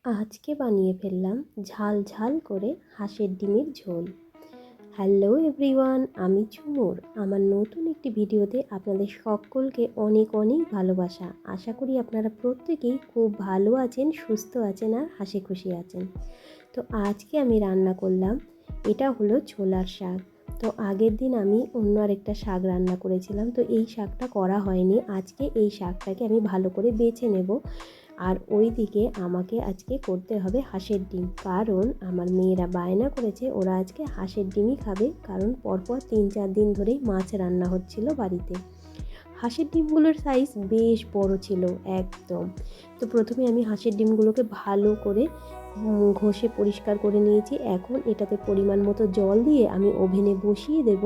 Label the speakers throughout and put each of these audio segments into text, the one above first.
Speaker 1: আজকে বানিয়ে ফেললাম ঝাল ঝাল করে হাঁসের ডিমের ঝোল। হ্যালো এভরিওয়ান, আমি ঝুমুর। আমার নতুন একটি ভিডিওতে আপনাদের সকলকে অনেক অনেক ভালোবাসা। আশা করি আপনারা প্রত্যেকেই খুব ভালো আছেন, সুস্থ আছেন আর হাসি খুশি আছেন। তো আজকে আমি রান্না করলাম, এটা হলো ছোলার শাক। তো আগের দিন আমি অন্য আরেকটা শাক রান্না করেছিলাম, তো এই শাকটা করা হয়নি। আজকে এই শাকটাকে আমি ভালো করে বেছে নেব। আর ওই দিকে আমাকে আজকে করতে হবে হাঁসের ডিম, কারণ আমার মেয়েরা বায়না করেছে ওরা আজকে হাঁসের ডিমই খাবে, কারণ পরপর 3-4 দিন ধরেই মাছ রান্না হচ্ছিল বাড়িতে। হাঁসের ডিমগুলোর সাইজ বেশ বড় ছিল একদম। তো প্রথমে আমি হাঁসের ডিমগুলোকে ভালো করে ঘষে পরিষ্কার করে নিয়েছি। এখন এটাতে পরিমাণ মতো জল দিয়ে আমি ওভেনে বসিয়ে দেব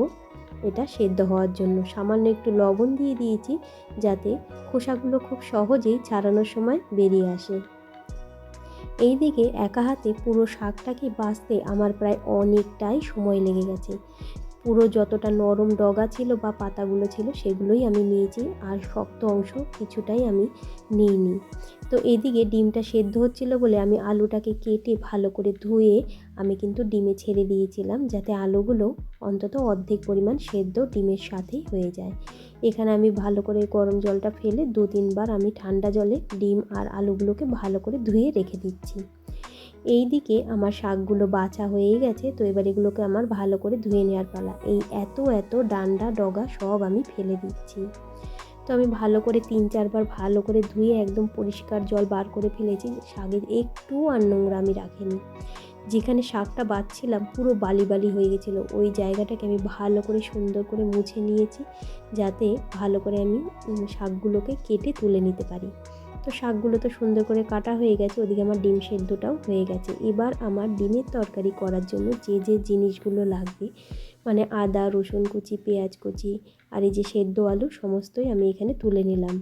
Speaker 1: এটা সেদ্ধ হওয়ার জন্য। সামান্য একটু লবণ দিয়ে দিয়েছি যাতে খোসাগুলো খুব সহজেই ছাড়ানোর সময় বেরিয়ে আসে। এইদিকে একা হাতে পুরো শাকটাকে বাছতে আমার প্রায় অনেকটাই সময় লেগে গেছে। পুরো যতটা নরম ডগা ছিল বা পাতাগুলো ছিল সেগুলোই আমি নিয়েছি, আর শক্ত অংশ কিছুটাই আমি নিইনি। তো এদিকে ডিমটা সেদ্ধ হচ্ছিল বলে আমি আলুটাকে কেটে ভালো করে ধুয়ে আমি কিন্তু ডিমে ছেড়ে দিয়েছিলাম, যাতে আলুগুলো অন্তত অর্ধেক পরিমাণ সেদ্ধ ডিমের সাথেই হয়ে যায়। এখানে আমি ভালো করে গরম জলটা ফেলে 2-3 বার আমি ঠান্ডা জলে ডিম আর আলুগুলোকে ভালো করে ধুয়ে রেখে দিচ্ছি। এই দিকে আমার শাকগুলো বাছা হয়েই গেছে। তো এবার এগুলোকে আমার ভালো করে ধুয়ে নেওয়ার পালা। এই এত ডান্ডা ডগা সব আমি ফেলে দিচ্ছি। তো আমি ভালো করে 3-4 বার ভালো করে ধুয়ে একদম পরিষ্কার জল বার করে ফেলেছি। শাকের একটু আর নোংরা আমি রাখিনি। যেখানে শাকটা বাছছিলাম পুরো বালি বালি হয়ে গেছিলো, ওই জায়গাটাকে আমি ভালো করে সুন্দর করে মুছে নিয়েছি, যাতে ভালো করে আমি শাকগুলোকে কেটে তুলে নিতে পারি। তো শাকগুলো তো সুন্দর করে কাটা হয়ে গেছে, ওদিকে আমার ডিম সেদ্ধটাও হয়ে গেছে। এবার আমার ডিমের তরকারি করার জন্য যে জিনিসগুলো লাগবে, মানে আদা, রসুন কুচি, পেঁয়াজ কুচি আর এই যে সেদ্ধ আলু, সমস্তই আমি এখানে তুলে নিলাম।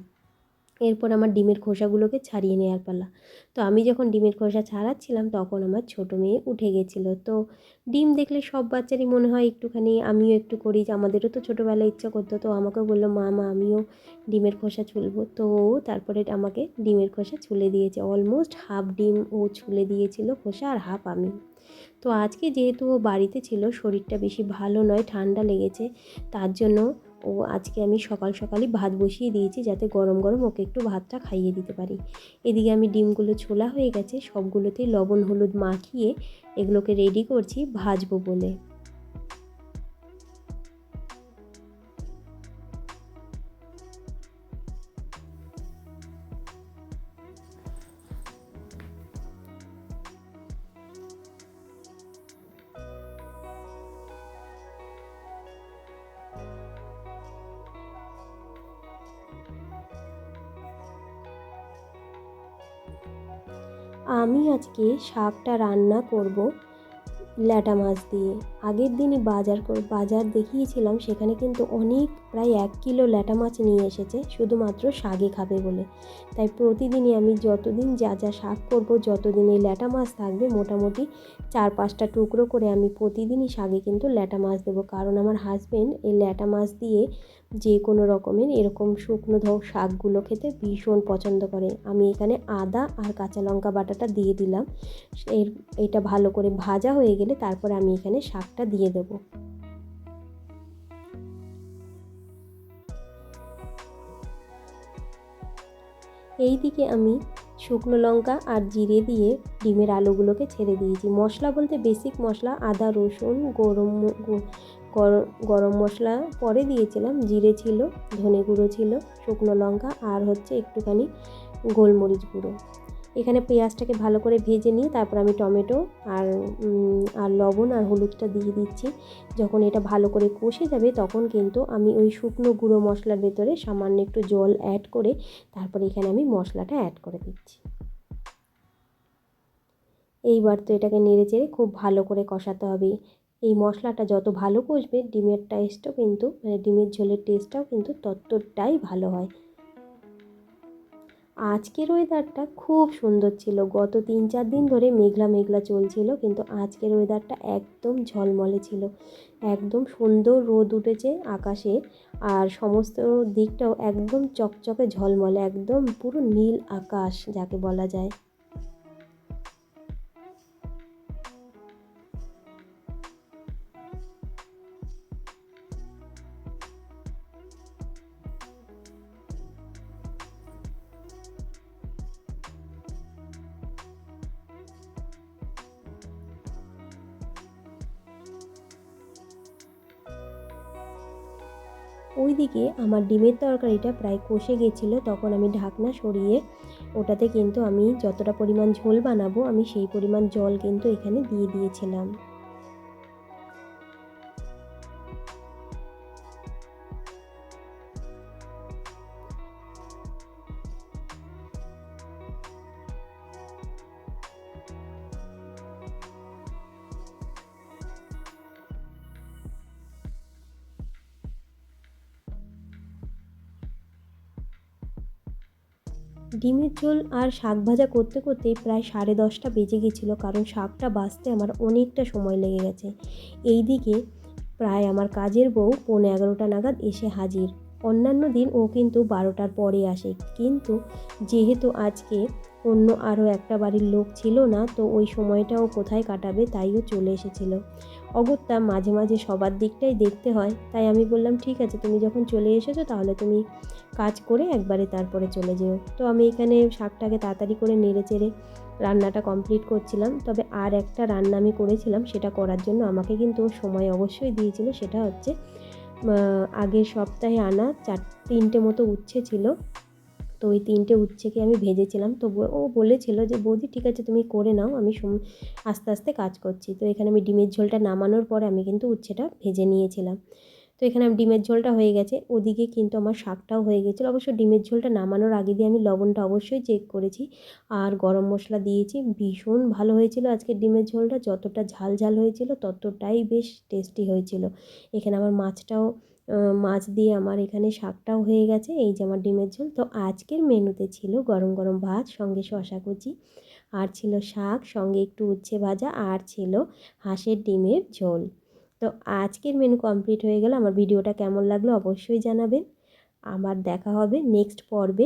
Speaker 1: এরপর আমার ডিমের খোসাগুলোকে ছাড়িয়ে নেওয়ার পালা। তো আমি যখন ডিমের খোসা ছাড়াচ্ছিলাম তখন আমার ছোটো মেয়ে উঠে গেছিলো। তো ডিম দেখলে সব বাচ্চারই মনে হয় একটুখানি আমিও একটু করি, যে আমাদেরও তো ছোটোবেলায় ইচ্ছা করতো। তো আমাকেও বললো, মা আমিও ডিমের খোসা ছুলবো। তো তারপরে আমাকে ডিমের খোসা ছুলে দিয়েছে। অলমোস্ট হাফ ডিম ও ছুলে দিয়েছিল খোসা, আর হাফ আমি। তো আজকে যেহেতু ও বাড়িতে ছিল, শরীরটা বেশি ভালো নয়, ঠান্ডা লেগেছে, তার জন্য আজকে আমি সকাল সকালই ভাত বসিয়ে দিয়েছি, যাতে গরম গরম ওকে একটু ভাতটা খাইয়ে দিতে পারি। এদিকে আমি ডিমগুলো ছোলা হয়ে গেছে, সবগুলোতেই লবণ হলুদ মাখিয়ে এগুলোকে রেডি করছি ভাজবো বলে। আমি আজকে শাকটা রান্না করব ল্যাটা মাছ দিয়ে। আগের দিনই বাজার দেখিয়েছিলাম, সেখানে কিন্তু অনেক প্রায় 1 কিলো ল্যাটা মাছ নিয়ে এসেছে শুধুমাত্র শাকে খাবে বলে। তাই প্রতিদিনই আমি যতদিন যা শাক করব, যতদিন এই ল্যাটা মাছ থাকবে, মোটামুটি 4-5টা টুকরো করে আমি প্রতিদিনই শাকে কিন্তু ল্যাটা মাছ দেবো। কারণ আমার হাজব্যান্ড এই ল্যাটা মাছ দিয়ে যে কোনো রকমের এরকম শুকনো শাকগুলো খেতে ভীষণ পছন্দ করে। আমি এখানে আদা আর কাঁচা লঙ্কা বাটাটা দিয়ে দিলাম। এটা ভালো করে ভাজা হয়ে গেলে তারপরে আমি এখানে শাকটা দিয়ে দেবো। এই দিকে আমি শুকনো লঙ্কা আর জিরে দিয়ে ডিমের আলুগুলোকে ছেড়ে দিয়েছি। মশলা বলতে বেসিক মশলা আদা, রসুন, গরম মশলা পরে দিয়েছিলাম, জিরে ছিল, ধনে গুঁড়ো ছিল, শুকনো লঙ্কা আর হচ্ছে একটুখানি গোলমরিচ গুঁড়ো। এখানে পেঁয়াজটাকে ভালো করে ভেজে নিয়ে তারপর আমি টমেটো আর লবণ আর হলুদটা দিয়ে দিচ্ছি। যখন এটা ভালো করে কষে যাবে তখন কিন্তু আমি ওই শুকনো গুঁড়ো মশলার ভেতরে সামান্য একটু জল অ্যাড করে তারপরে এখানে আমি মশলাটা অ্যাড করে দিচ্ছি। এইবার তো এটাকে নেড়ে চেড়ে খুব ভালো করে কষাতে হবে। এই মশলাটা যত ভালো কষবে ডিমের টেস্টও কিন্তু, মানে ডিমের ঝোলের টেস্টটাও কিন্তু ততটাই ভালো হয়। আজকের ওয়েদারটা খুব সুন্দর ছিল। গত 3-4 দিন ধরে মেঘলা মেঘলা চলছিল, কিন্তু আজকের ওয়েদারটা একদম ঝলমলে ছিল। একদম সুন্দর রোদ উঠেছে আকাশে, আর সমস্ত দিকটাও একদম চকচকে ঝলমলে, একদম পুরো নীল আকাশ যাকে বলা যায়। ওইদিকে আমার ডিমের তরকারিটা প্রায় কষে গেছিলো, তখন আমি ঢাকনা সরিয়ে ওটাতে কিন্তু আমি যতটা পরিমাণ ঝোল বানাবো আমি সেই পরিমাণ জল কিন্তু এখানে দিয়ে দিয়েছিলাম। ডিমের ঝোল আর শাক ভাজা করতে করতেই প্রায় 10:30টা বেজে গেছিলো, কারণ শাকটা ভাজতে আমার অনেকটা সময় লেগে গেছে। এইদিকে প্রায় আমার কাজের বউ 11:15 নাগাদ এসে হাজির। অন্যান্য দিন ও কিন্তু 12টার পরে আসে, কিন্তু যেহেতু আজকে অন্য আরও একটা বাড়ির লোক ছিল না, তো ওই সময়টা ও কোথায় কাটাবে তাই ও চলে এসেছিলো। অগত্যা মাঝে মাঝে সবার দিকটাই দেখতে হয়, তাই আমি বললাম ঠিক আছে, তুমি যখন চলে এসেছো তাহলে তুমি কাজ করে একবারে তারপরে চলে যেও। তো আমি এখানে শাকটাকে তাড়াতাড়ি করে নেড়েচেড়ে রান্নাটা কমপ্লিট করছিলাম। তবে আর একটা রান্না আমি করেছিলাম, সেটা করার জন্য আমাকে কিন্তু সময় অবশ্যই দিয়েছিল। সেটা হচ্ছে আগের সপ্তাহে আনা 3টে মতো উচ্ছে ছিল, তো ওই 3টে উচ্ছেকে আমি ভেজেছিলাম। তো ও বলেছিল যে বৌদি ঠিক আছে তুমি করে নাও, আমি আস্তে আস্তে কাজ করছি। তো এখানে আমি ডিমের ঝোলটা নামানোর পরে আমি কিন্তু উচ্ছেটা ভেজে নিয়েছিলাম। তো এখানে ডিমের ঝোলটা হয়ে গেছে, ওদিকে কিন্তু আমার শাকটাও হয়ে গেছিলো। অবশ্য ডিমের ঝোলটা নামানোর আগে দিয়ে আমি লবণটা অবশ্যই চেক করেছি আর গরম মশলা দিয়েছি। ভীষণ ভালো হয়েছিল আজকের ডিমের ঝোলটা, যতটা ঝাল ঝাল হয়েছিল ততটাই বেশ টেস্টি হয়েছিল। এখানে আমার মাছ দিয়ে আমার এখানে শাকটাও হয়ে গেছে। এই যে আমার ডিমের ঝোল। তো আজকের মেনুতে ছিল গরম গরম ভাত, সঙ্গে শশা কুচি, আর ছিল শাক, সঙ্গে একটু উচ্ছে ভাজা, আর ছিল হাঁসের ডিমের ঝোল। তো আজকের মেনু কমপ্লিট হয়ে গেল। আমার ভিডিওটা কেমন লাগলো অবশ্যই জানাবেন। আবার দেখা হবে নেক্সট পর্বে।